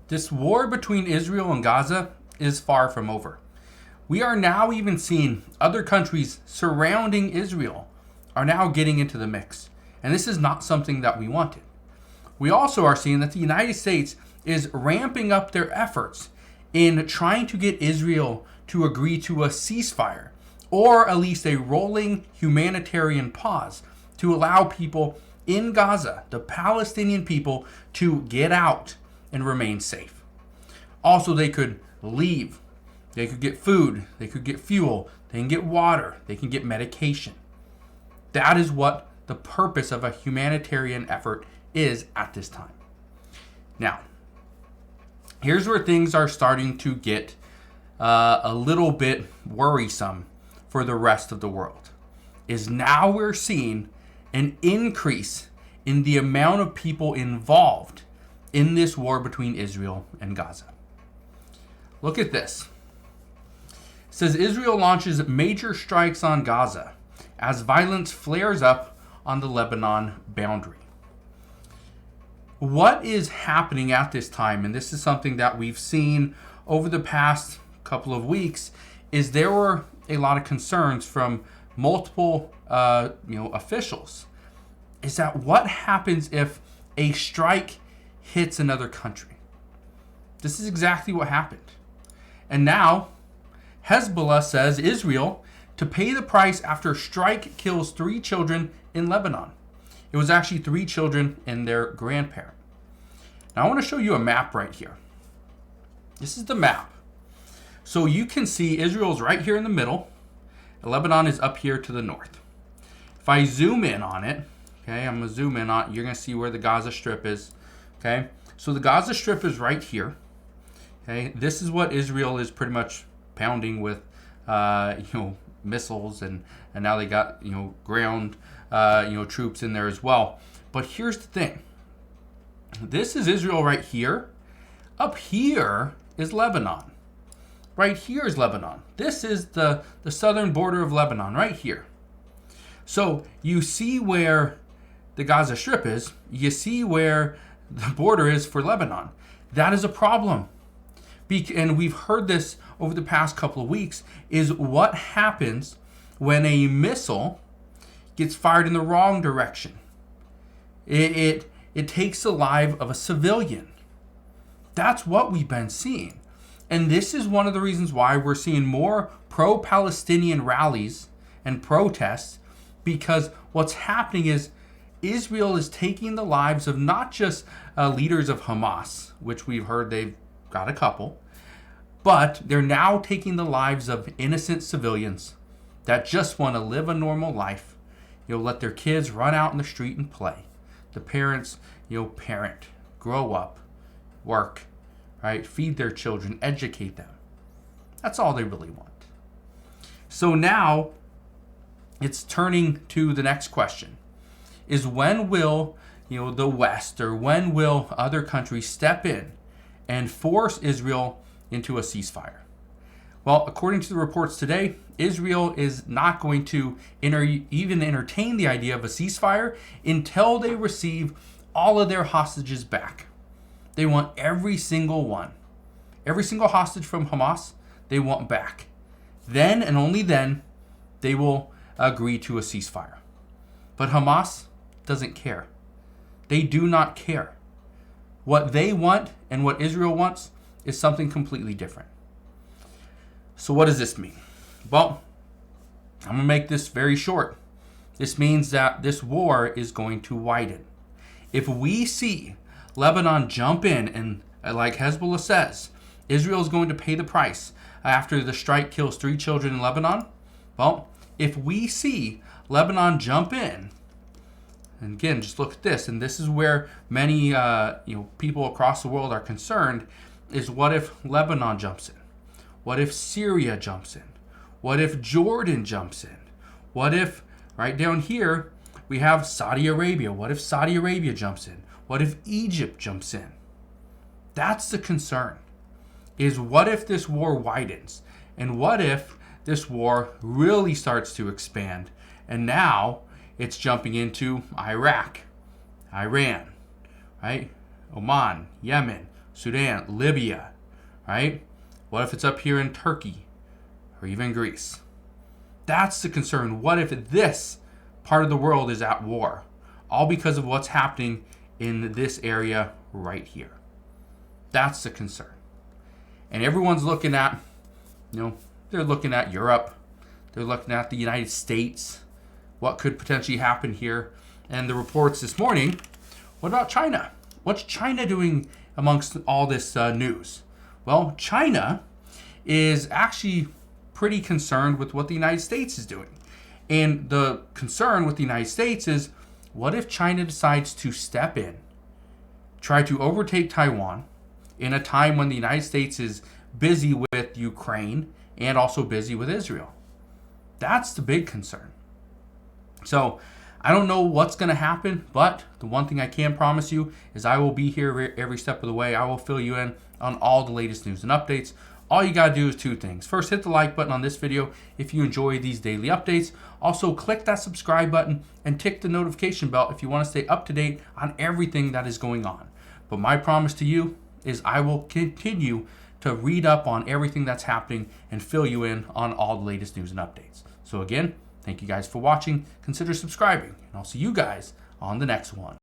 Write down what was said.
This war between Israel and Gaza is far from over. We are now even seeing other countries surrounding Israel are now getting into the mix. And this is not something that we wanted. We also are seeing that the United States is ramping up their efforts in trying to get Israel to agree to a ceasefire, or at least a rolling humanitarian pause, to allow people in Gaza, the Palestinian people, to get out and remain safe. Also, they could leave. They could get food. They could get fuel. They can get water. They can get medication. That is what the purpose of a humanitarian effort is at this time. Now, here's where things are starting to get a little bit worrisome for the rest of the world. Is now we're seeing an increase in the amount of people involved in this war between Israel and Gaza. Look at this. It says Israel launches major strikes on Gaza as violence flares up on the Lebanon boundary. What is happening at this time, and this is something that we've seen over the past couple of weeks, is there were a lot of concerns from multiple officials, is that what happens if a strike hits another country? This is exactly what happened. And now Hezbollah says Israel to pay the price after strike kills 3 children in Lebanon. It was actually 3 children and their grandparent. Now I want to show you a map right here. This is the map. So you can see Israel's right here in the middle. Lebanon is up here to the north. If I zoom in on it, okay, I'm going to zoom in on it, you're going to see where the Gaza Strip is. Okay, so the Gaza Strip is right here. Okay, this is what Israel is pretty much pounding with, missiles, and now they got, ground, troops in there as well. But here's the thing. This is Israel right here. Up here is Lebanon. Right here is Lebanon. This is the southern border of Lebanon right here. So you see where the Gaza Strip is. You see where the border is for Lebanon. That is a problem. And we've heard this over the past couple of weeks, is what happens when a missile gets fired in the wrong direction. It takes the life of a civilian. That's what we've been seeing. And this is one of the reasons why we're seeing more pro-Palestinian rallies and protests, because what's happening is Israel is taking the lives of not just leaders of Hamas, which we've heard they've got a couple, but they're now taking the lives of innocent civilians that just want to live a normal life. Let their kids run out in the street and play. The parents, parent, grow up, work, right? Feed their children, educate them. That's all they really want. So now it's turning to the next question, is when will, the West, or when will other countries step in and force Israel into a ceasefire? Well, according to the reports today, Israel is not going to even entertain the idea of a ceasefire until they receive all of their hostages back. They want every single one. Every single hostage from Hamas, they want back. Then and only then, they will agree to a ceasefire. But Hamas doesn't care. They do not care. What they want and what Israel wants is something completely different. So what does this mean? Well, I'm going to make this very short. This means that this war is going to widen. If we see Lebanon jump in and, like Hezbollah says, Israel is going to pay the price after the strike kills 3 children in Lebanon, well, if we see Lebanon jump in, and again, just look at this, and this is where many people across the world are concerned, is what if Lebanon jumps in? What if Syria jumps in? What if Jordan jumps in? What if, right down here, we have Saudi Arabia? What if Saudi Arabia jumps in? What if Egypt jumps in? That's the concern, is what if this war widens? And what if this war really starts to expand? And now it's jumping into Iraq, Iran, right? Oman, Yemen, Sudan, Libya, right? What if it's up here in Turkey or even Greece? That's the concern. What if this part of the world is at war? All because of what's happening in this area right here. That's the concern. And everyone's looking at, they're looking at Europe. They're looking at the United States. What could potentially happen here? And the reports this morning, what about China? What's China doing amongst all this news? Well, China is actually pretty concerned with what the United States is doing. And the concern with the United States is, what if China decides to step in, try to overtake Taiwan in a time when the United States is busy with Ukraine and also busy with Israel? That's the big concern. So I don't know what's going to happen, but the one thing I can promise you is I will be here every step of the way. I will fill you in on all the latest news and updates. All you got to do is two things. First, hit the like button on this video if you enjoy these daily updates. Also, click that subscribe button and tick the notification bell if you want to stay up to date on everything that is going on. But my promise to you is I will continue to read up on everything that's happening and fill you in on all the latest news and updates. So again, thank you guys for watching. Consider subscribing, and I'll see you guys on the next one.